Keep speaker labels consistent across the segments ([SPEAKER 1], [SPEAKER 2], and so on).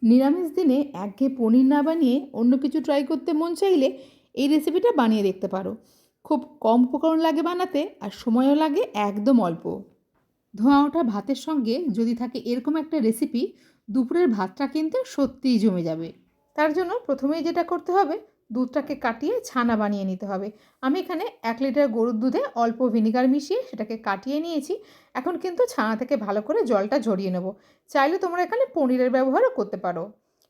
[SPEAKER 1] নিরামিষ দিনে একঘেয়ে পনির না বানিয়ে অন্য কিছু ট্রাই করতে মন চাইলে এই রেসিপিটা বানিয়ে দেখতে পারো। খুব কম উপকরণ লাগে বানাতে আর সময়ও লাগে একদম অল্প। ধোঁয়া ওঠা ভাতের সঙ্গে যদি থাকে এরকম একটা রেসিপি, দুপুরের ভাতটা কিন্তু সত্যিই জমে যাবে। তার জন্য প্রথমেই যেটা করতে হবে, দুধটাকে কাটিয়ে ছানা বানিয়ে নিতে হবে। আমি এখানে 1 লিটার গরুর দুধে অল্প ভিনিগার মিশিয়ে সেটাকে কাটিয়ে নিয়েছি। এখন কিন্তু ছানা থেকে ভালো করে জলটা ঝরিয়ে নেব। চাইলে তোমরা এখানে পনিরের ব্যবহারও করতে পারো।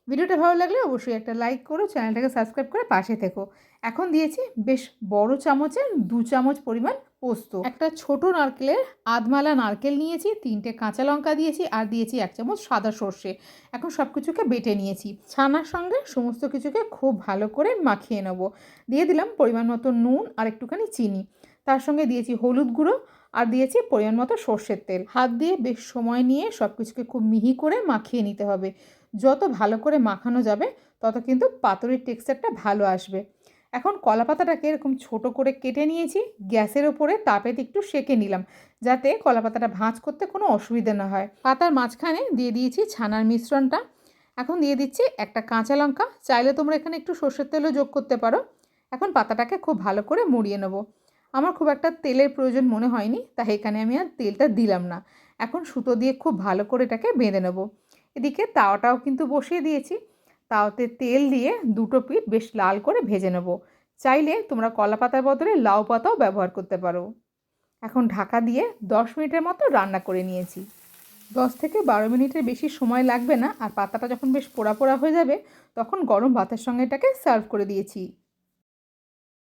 [SPEAKER 1] ভিডিওটা ভালো লাগলে অবশ্যই একটা লাইক করো, চ্যানেলটাকে সাবস্ক্রাইব করে পাশে থেকো। এখন দিয়েছি বেশ বড় চামচের 2 চামচ পরিমাণ পোস্ত, একটা ছোট নারকেলের আধমালা নারকেল নিয়েছি, 3টে কাঁচা লঙ্কা দিয়েছি আর দিয়েছি 1 চামচ সাদা সর্ষে। এখন সব কিছুকে বেটে নিয়েছি। ছানার সঙ্গে সমস্ত কিছুকে খুব ভালো করে মাখিয়ে নেব। দিয়ে দিলাম পরিমাণ মতো নুন আর একটুখানি চিনি। তার সঙ্গে দিয়েছি হলুদ গুঁড়ো আর দিয়েছি পরিমাণ মতো সর্ষের তেল। হাত দিয়ে বেশ সময় নিয়ে সব কিছুকে খুব মিহি করে মাখিয়ে নিতে হবে। যত ভালো করে মাখানো যাবে তত কিন্তু পাতুরির টেক্সচারটা ভালো আসবে। এখন কলা পাতাটাকে এরকম ছোট করে কেটে নিয়েছি, গ্যাসের ওপরে তাপেতে একটু সেঁকে নিলাম, যাতে কলা পাতাটা ভাঁজ করতে কোনো অসুবিধা না হয়। পাতার মাঝখানে দিয়ে দিয়েছি ছানার মিশ্রণটা। এখন দিয়ে দিচ্ছি একটা কাঁচা লঙ্কা, চাইলে তোমরা এখানে একটু সর্ষের তেলও যোগ করতে পারো। এখন পাতাটাকে খুব ভালো করে মুড়িয়ে নেব। আমার খুব একটা তেলের প্রয়োজন মনে হয়নি, তাই এখানে আমি আর তেলটা দিলাম না। এখন সুতো দিয়ে খুব ভালো করে এটাকে বেঁধে নেব। এদিকে তাওয়াটাও কিন্তু বসিয়ে দিয়েছি। তাওতে তেল দিয়ে দুটো পিঠ বেশ লাল করে ভেজে নেব। চাইলে তোমরা কলা পাতার বদলে লাউ পাতাও ব্যবহার করতে পারো। এখন ঢাকা দিয়ে 10 মিনিটের মতো রান্না করে নিয়েছি। 10 থেকে 12 মিনিটের বেশি সময় লাগবে না। আর পাতাটা যখন বেশ পোড়া পোড়া হয়ে যাবে, তখন গরম ভাতের সঙ্গে এটাকে সার্ভ করে দিয়েছি।